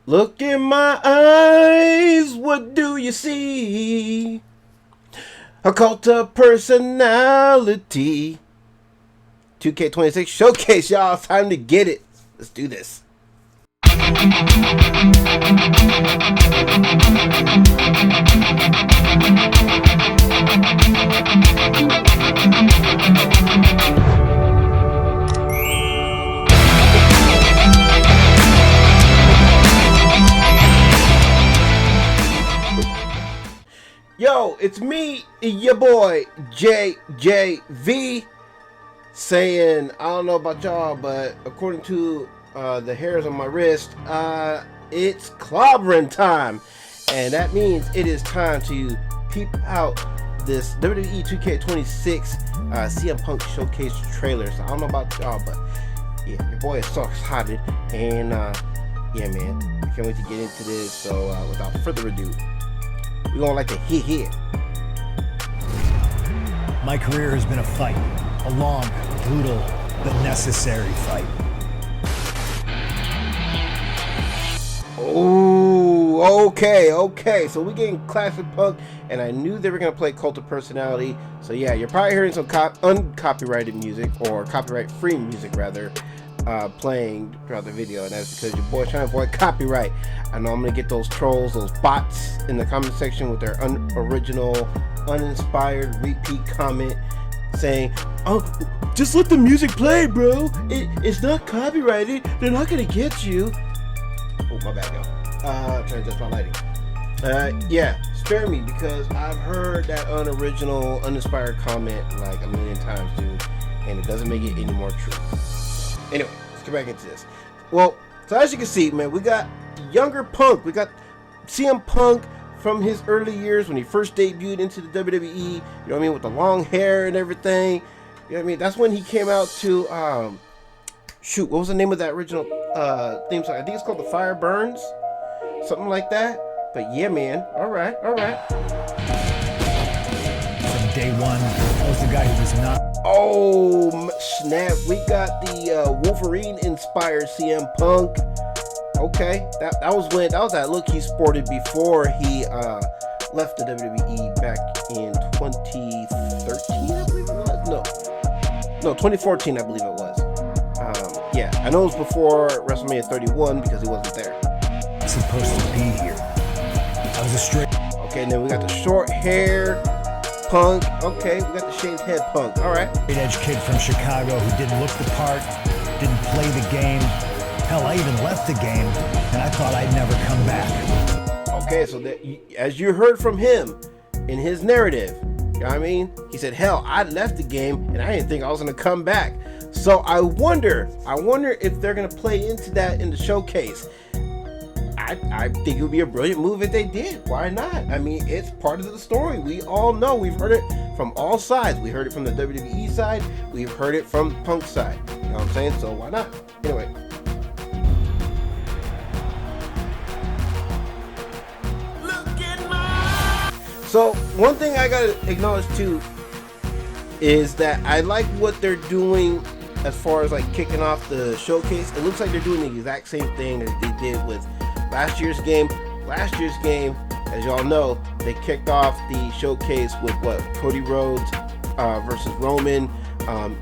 Look in my eyes, what do you see? A cult of personality. 2K26 showcase, y'all. It's time to get it. Let's do this. Yo, it's me, your boy, JJV, saying, I don't know about y'all, but according to the hairs on my wrist, it's clobbering time. And that means it is time to peep out this WWE 2K26 CM Punk Showcase trailer. So I don't know about y'all, but yeah, your boy is so excited. And yeah, man, I can't wait to get into this. So without further ado, we're gonna like to hit. My career has been a fight, a long, brutal, but necessary fight. Oh, okay. So we're getting classic Punk, and I knew they were gonna play Cult of Personality. So yeah, you're probably hearing some uncopyrighted music, or copyright-free music rather, playing throughout the video, and that's because your boy's trying to avoid copyright. I know I'm gonna get those trolls, those bots in the comment section with their unoriginal, uninspired repeat comment saying, "Oh, just let the music play, bro. It's not copyrighted. They're not gonna get you." Oh, my bad, yo. Trying to adjust my lighting. Yeah, spare me, because I've heard that unoriginal, uninspired comment like a million times, dude, and it doesn't make it any more true. Anyway, let's get back into this. Well, so as you can see, man, we got younger Punk. We got CM Punk from his early years when he first debuted into the WWE, you know what I mean, with the long hair and everything. You know what I mean? That's when he came out to, shoot, what was the name of that original theme song? I think it's called The Fire Burns, something like that. But yeah, man, all right. From day one, I was the guy who was not. Oh, snap. We got the Wolverine-inspired CM Punk. Okay, that was that look he sported before he left the WWE back in 2013, I believe it was. No, 2014, I believe it was. Yeah, I know it was before WrestleMania 31 because he wasn't there. Supposed to be here. I was a straight. Okay, and then we got the short hair Punk. Okay, we got the shaved head Punk. All right. Straight edge kid from Chicago who didn't look the part, didn't play the game. Hell, I even left the game, and I thought I'd never come back. Okay, so that, as you heard from him in his narrative, you know what I mean? He said, hell, I left the game, and I didn't think I was going to come back. So I wonder if they're going to play into that in the showcase. I think it would be a brilliant move if they did. Why not? I mean, it's part of the story. We all know. We've heard it from all sides. We heard it from the WWE side. We've heard it from Punk's side. You know what I'm saying? So why not? Anyway. So one thing I gotta acknowledge too is that I like what they're doing as far as like kicking off the showcase. It looks like they're doing the exact same thing that they did with last year's game. Last year's game, as y'all know, they kicked off the showcase with what, Cody Rhodes versus Roman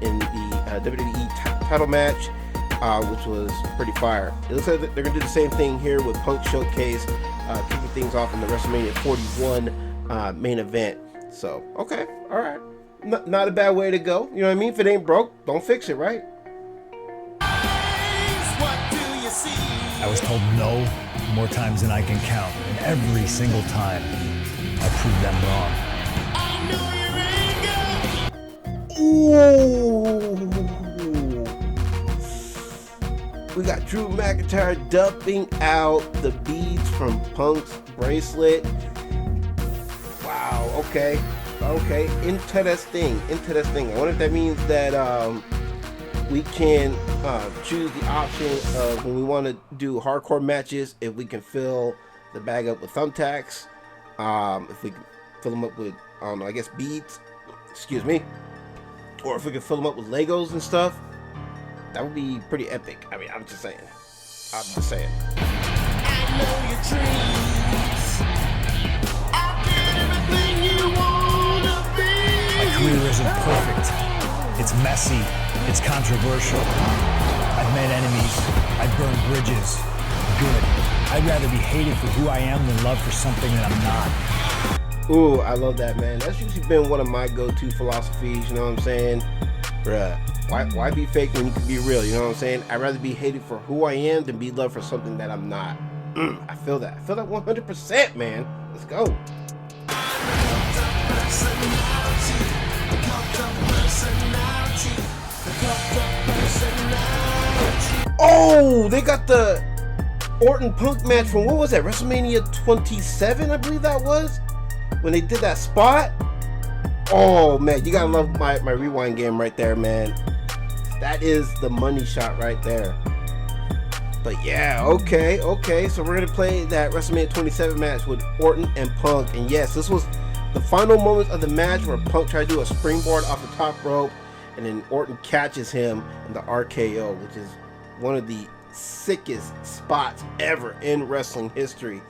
in the WWE title match, which was pretty fire. It looks like they're gonna do the same thing here with Punk Showcase, kicking things off in the WrestleMania 41 main event. So okay, all right, not a bad way to go. You know what I mean? If it ain't broke, don't fix it, right? I was told no more times than I can count, and every single time I proved them wrong. Ooh. We got Drew McIntyre dumping out the beads from Punk's bracelet. Wow, okay, interesting. I wonder if that means that we can choose the option of when we want to do hardcore matches, if we can fill the bag up with thumbtacks, if we can fill them up with, I don't know, I guess beads, excuse me, or if we can fill them up with Legos and stuff. That would be pretty epic. I mean, I'm just saying. messy, it's controversial. I've met enemies, I've burned bridges. Good. I'd rather be hated for who I am than loved for something that I'm not. Ooh, I love that, man. That's usually been one of my go-to philosophies, you know what I'm saying? Bruh, why be fake when you can be real, you know what I'm saying? I'd rather be hated for who I am than be loved for something that I'm not. I feel that. I feel that 100%, man. Let's go. Oh, they got the Orton Punk match from, what was that, WrestleMania 27, I believe that was, when they did that spot. Oh man, you gotta love my rewind game right there, man. That is the money shot right there. But yeah, okay, so we're gonna play that WrestleMania 27 match with Orton and Punk. And yes, this was the final moments of the match where Punk tried to do a springboard off the top rope, and then Orton catches him in the RKO, which is one of the sickest spots ever in wrestling history.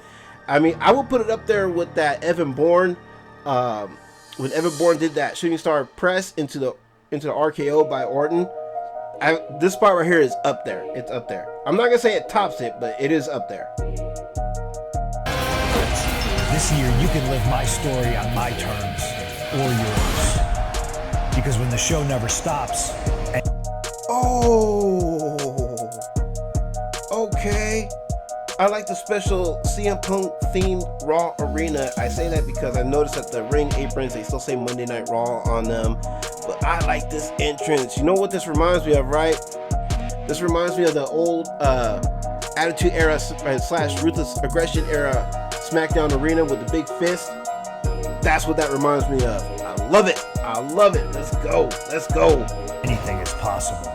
I mean, I would put it up there with that Evan Bourne, when Evan Bourne did that shooting star press into the RKO by Orton. This spot right here is up there. It's up there. I'm not gonna say it tops it, but it is up there. This year you can live my story on my terms or yours, because when the show never stops. Oh, okay. I like the special CM Punk themed Raw Arena. I say that because I noticed that the ring aprons, they still say Monday Night Raw on them. But I like this entrance. You know what this reminds me of, right? This reminds me of the old Attitude Era / Ruthless Aggression Era SmackDown Arena with the big fist. That's what that reminds me of. I love it. I love it. Let's go. Let's go. Anything is possible.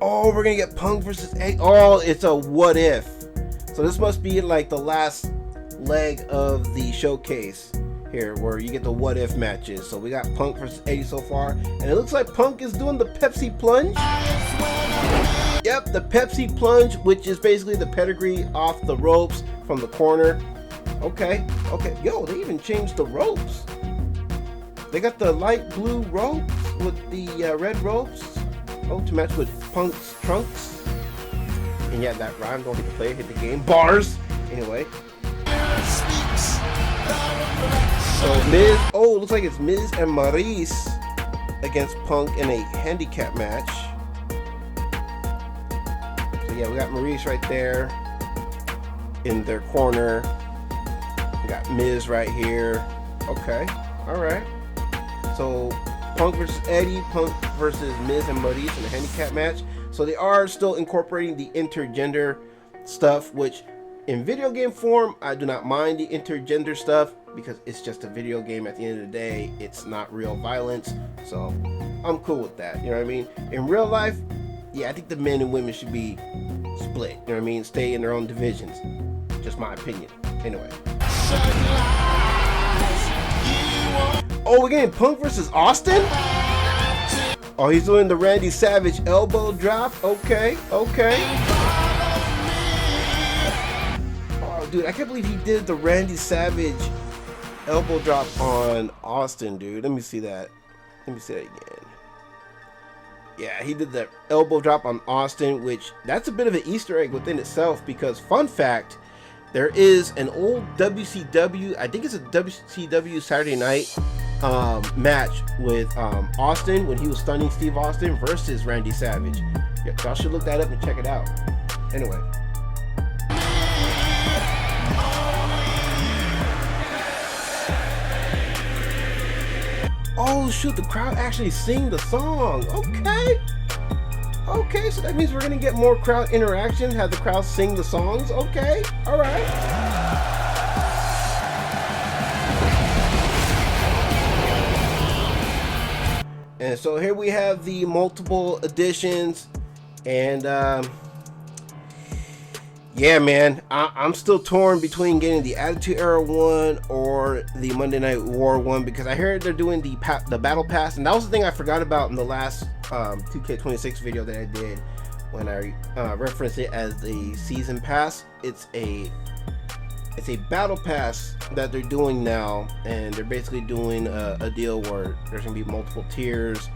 Oh, we're gonna get Punk versus Eddie. Oh, it's a what if. So this must be like the last leg of the showcase here, where you get the what if matches. So we got Punk versus Eddie so far, and it looks like Punk is doing the Pepsi plunge. Yep, the Pepsi plunge, which is basically the pedigree off the ropes from the corner. Okay. Yo, they even changed the ropes. They got the light blue ropes with the red ropes. Oh, to match with Punk's trunks. And yeah, that rhyme, don't hit the player, hit the game. Bars! Anyway. So Miz, looks like it's Miz and Maurice against Punk in a handicap match. So yeah, we got Maurice right there in their corner. We got Miz right here. Okay, alright. So Punk versus Eddie, Punk versus Miz and Maurice in a handicap match. So they are still incorporating the intergender stuff, which in video game form, I do not mind the intergender stuff because it's just a video game. At the end of the day, it's not real violence. So I'm cool with that. You know what I mean? In real life, yeah, I think the men and women should be split. You know what I mean? Stay in their own divisions. Just my opinion. Anyway. Oh, we're getting Punk versus Austin? Oh, he's doing the Randy Savage elbow drop. Okay. Oh, dude, I can't believe he did the Randy Savage elbow drop on Austin, dude. Let me see that. Again. Yeah, he did the elbow drop on Austin, which that's a bit of an Easter egg within itself because, fun fact, there is an old WCW, I think it's a WCW Saturday Night match with Austin when he was stunning Steve Austin versus Randy Savage. Yeah, y'all should look that up and check it out. Anyway. Oh shoot, the crowd actually sing the song. Okay, so that means we're gonna get more crowd interaction, have the crowd sing the songs. Okay, alright. And so here we have the multiple editions, and yeah, man, I'm still torn between getting the Attitude Era one or the Monday Night War one because I heard they're doing the Battle Pass, and that was the thing I forgot about in the last 2K26 video that I did when I referenced it as the Season Pass. It's a It's a battle pass that they're doing now, and they're basically doing a deal where there's gonna be multiple tiers,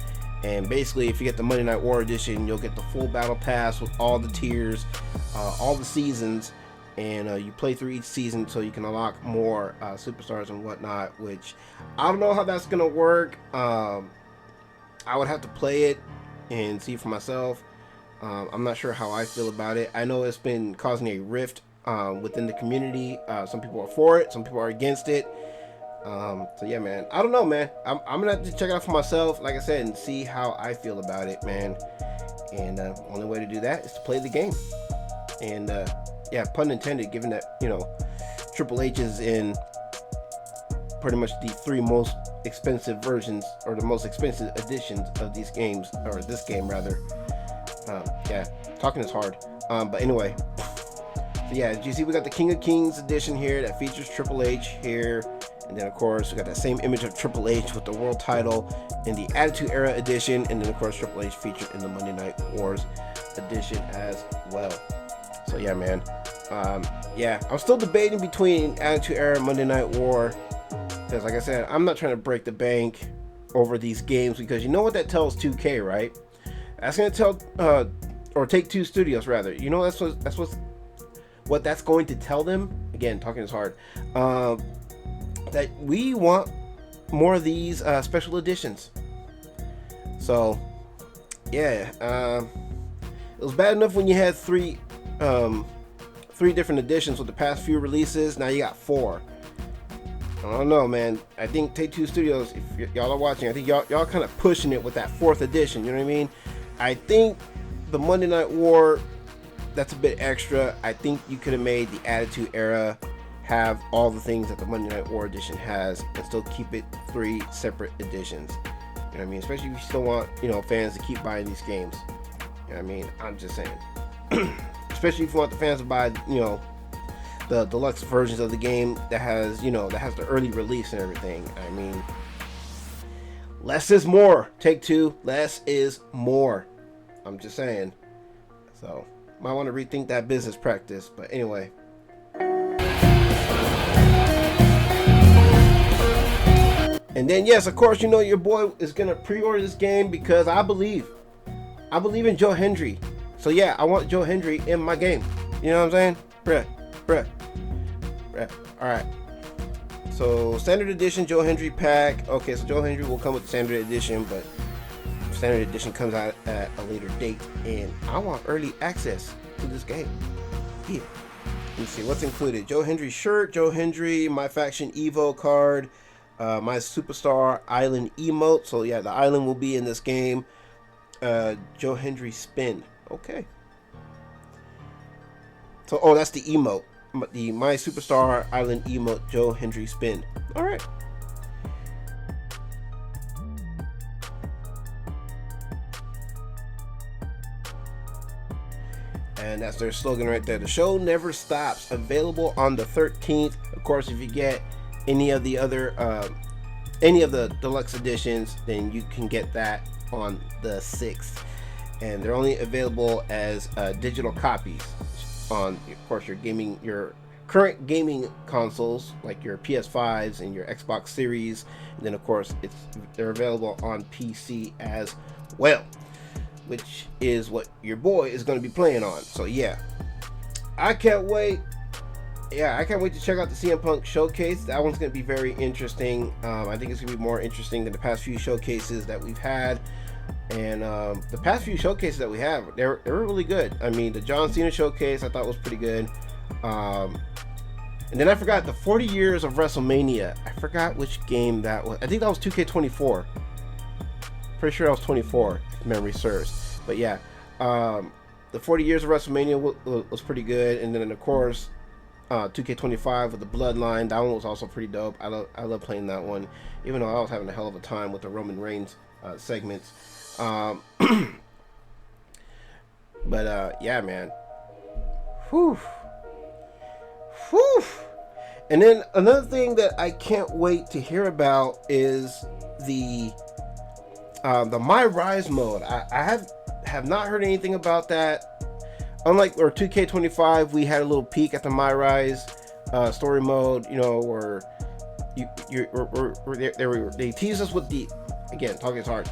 and basically if you get the Monday Night War edition, you'll get the full battle pass with all the tiers, all the seasons, and you play through each season so you can unlock more superstars and whatnot, which I don't know how that's gonna work. I would have to play it and see for myself. I'm not sure how I feel about it. I know it's been causing a rift within the community. Some people are for it, some people are against it. So yeah, man, I don't know, man. I'm gonna have to check it out for myself, like I said, and see how I feel about it, man. And only way to do that is to play the game. And yeah, pun intended, given that, you know, Triple H is in pretty much the 3 most expensive versions, or the most expensive editions of these games, or this game rather. Yeah, talking is hard. But anyway, so yeah, as you see, we got the King of Kings edition here that features Triple H here, and then of course we got that same image of Triple H with the world title in the Attitude Era edition, and then of course Triple H featured in the Monday Night Wars edition as well. So yeah, man, yeah, I'm still debating between Attitude Era and Monday Night War, because like I said, I'm not trying to break the bank over these games, because you know what that tells 2K, right? That's gonna tell, or Take-Two Studios rather. You know, what that's going to tell them. Again, talking is hard. That we want more of these special editions. So, yeah, it was bad enough when you had three different editions with the past few releases. Now you got 4. I don't know, man. I think Take-Two Studios, if y'all are watching, I think y'all kind of pushing it with that 4th edition. You know what I mean? I think the Monday Night War, that's a bit extra. I think you could have made the Attitude Era have all the things that the Monday Night War edition has, and still keep it 3 separate editions. You know what I mean? Especially if you still want, you know, fans to keep buying these games. You know what I mean? I'm just saying. Especially if you want the fans to buy, you know, the deluxe versions of the game that has, you know, that has the early release and everything. I mean, less is more. Take-Two, less is more. I'm just saying. So, might want to rethink that business practice. But anyway. And then, yes, of course, you know, your boy is going to pre-order this game because I believe in Joe Hendry. So, yeah, I want Joe Hendry in my game. You know what I'm saying? Bruh. All right. So, standard edition Joe Hendry pack. Okay, so Joe Hendry will come with the standard edition, but standard edition comes out at a later date, and I want early access to this game. Yeah. Let me see what's included. Joe Hendry shirt, Joe Hendry, my faction Evo card, my Superstar Island emote. So yeah, the island will be in this game. Joe Hendry spin. Okay. So oh, that's the emote. The My Superstar Island emote, Joe Hendry spin. All right. And that's their slogan right there. The show never stops. Available on the 13th. Of course, if you get any of the other, any of the deluxe editions, then you can get that on the 6th. And they're only available as digital copies on, of course, your current gaming consoles, like your PS5s and your Xbox Series. And then, of course, they're available on PC as well, which is what your boy is going to be playing on. So yeah, I can't wait. Yeah, I can't wait to check out the CM Punk showcase. That one's going to be very interesting. I think it's going to be more interesting than the past few showcases that we've had. And the past few showcases that we have, they were really good. I mean, the John Cena showcase I thought was pretty good. And then I forgot the 40 years of WrestleMania. I forgot which game that was. I think that was 2K24. Pretty sure that was 24, if memory serves. But yeah, the 40 years of WrestleMania was pretty good. And then of course, 2K25 with the Bloodline. That one was also pretty dope. I love playing that one, even though I was having a hell of a time with the Roman Reigns segments. But yeah, man. Whew. And then another thing that I can't wait to hear about is the My Rise mode. I have not heard anything about that. Unlike or 2K25, we had a little peek at the My Rise story mode, you know, where they tease us with the, again, talking is hard.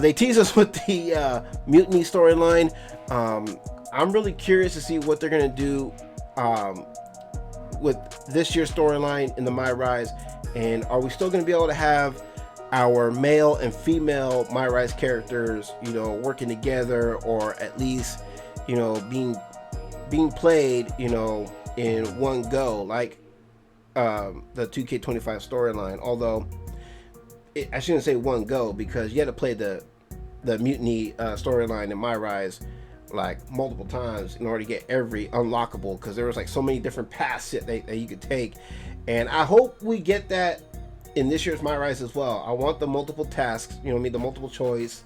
They tease us with the mutiny storyline. I'm really curious to see what they're gonna do with this year's storyline in the My Rise, and are we still gonna be able to have our male and female My Rise characters, you know, working together, or at least, you know, being played, you know, in one go, like the 2K25 storyline. Although I shouldn't say one go, because you had to play the mutiny storyline in My Rise like multiple times in order to get every unlockable, because there was like so many different paths that you could take. And I hope we get that in this year's My Rise as well. I want the multiple tasks, you know, the multiple choice,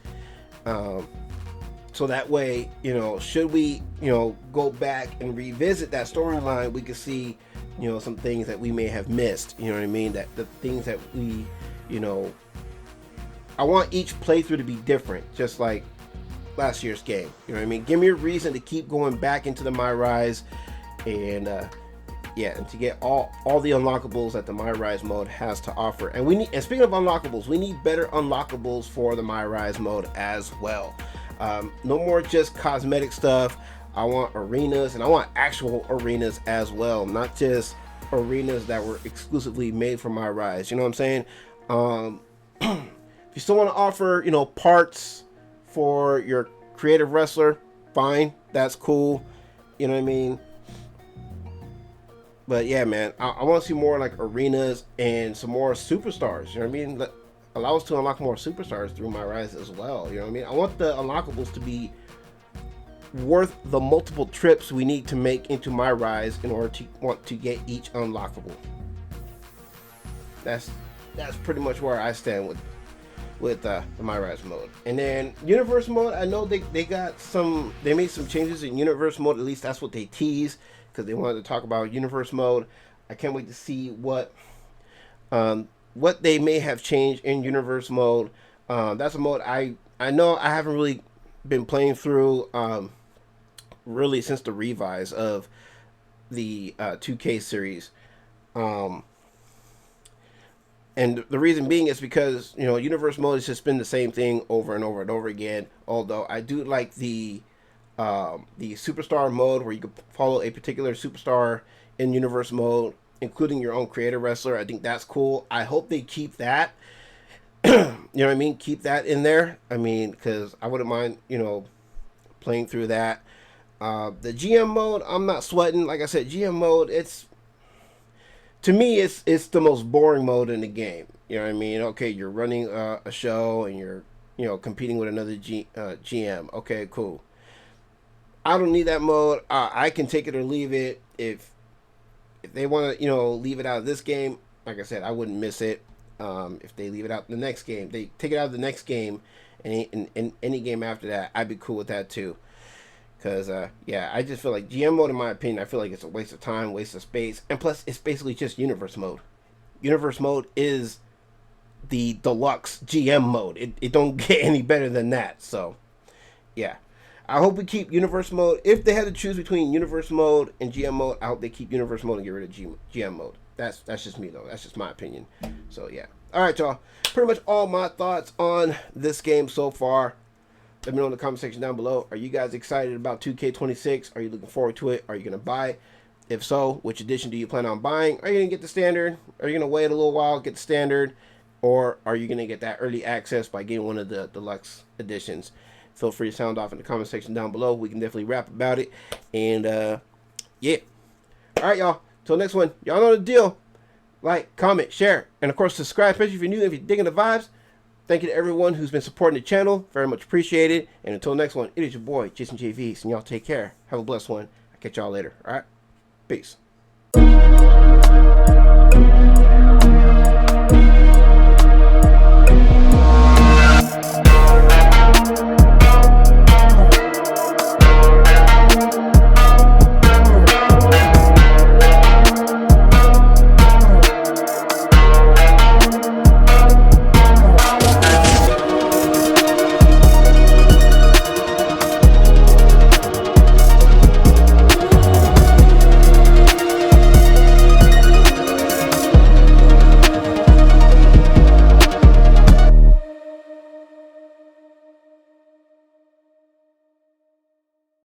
so that way, you know, should we, you know, go back and revisit that storyline, we can see, you know, some things that we may have missed. You know what I mean? That the things that we, you know, I want each playthrough to be different, just like last year's game. You know what I mean? Give me a reason to keep going back into the My Rise, and yeah, and to get all the unlockables that the My Rise mode has to offer. And we need, and speaking of unlockables, we need better unlockables for the My Rise mode as well. No more just cosmetic stuff. I want arenas, and I want actual arenas as well, not just arenas that were exclusively made for My Rise. You know what I'm saying? If you still want to offer, you know, parts for your creative wrestler, fine, that's cool. You know what I mean? But yeah, man, I want to see more like arenas and some more superstars. You know what I mean? Allow us to unlock more superstars through My Rise as well. You know what I mean? I want the unlockables to be worth the multiple trips we need to make into My Rise in order to want to get each unlockable. That's pretty much where I stand with the My Rise mode. And then universe mode, I know they made some changes in universe mode. At least that's what they teased, because they wanted to talk about universe mode. I can't wait to see what they may have changed in universe mode. That's a mode I know I haven't really been playing through really since the revise of the 2K series. And the reason being is because, you know, universe mode has just been the same thing over and over and over again. Although I do like the superstar mode, where you can follow a particular superstar in universe mode, including your own creator wrestler. I think that's cool. I hope they keep that. You know what I mean? Keep that in there. I mean, because I wouldn't mind, you know, playing through that. The GM mode, I'm not sweating. Like I said, GM mode, to me, it's the most boring mode in the game. You know what I mean? Okay, you're running a show, and you're, you know, competing with another GM. Okay, cool. I don't need that mode. I can take it or leave it. If they want to, you know, leave it out of this game, like I said, I wouldn't miss it. If they leave it out in the next game, they take it out of the next game, and in any game after that, I'd be cool with that too. Because, yeah, I just feel like GM mode, in my opinion, I feel like it's a waste of time, waste of space. And plus, it's basically just universe mode. Universe mode is the deluxe GM mode. It don't get any better than that. So, yeah. I hope we keep universe mode. If they had to choose between universe mode and GM mode, I hope they keep universe mode and get rid of GM mode. That's just me, though. That's just my opinion. So, yeah. All right, y'all. Pretty much all my thoughts on this game so far. Let me know in the comment section down below. Are you guys excited about 2K26? Are you looking forward to it? Are you going to buy? If so, which edition do you plan on buying? Are you going to get the standard? Are you going to wait a little while, get the standard? Or are you going to get that early access by getting one of the deluxe editions? Feel free to sound off in the comment section down below. We can definitely rap about it. And, yeah. All right, y'all. Till next one. Y'all know the deal. Like, comment, share, and, of course, subscribe, especially if you're new, if you're digging the vibes. Thank you to everyone who's been supporting the channel. Very much appreciated. And until next one, it is your boy, JasonJayv. And y'all take care. Have a blessed one. I'll catch y'all later. All right? Peace.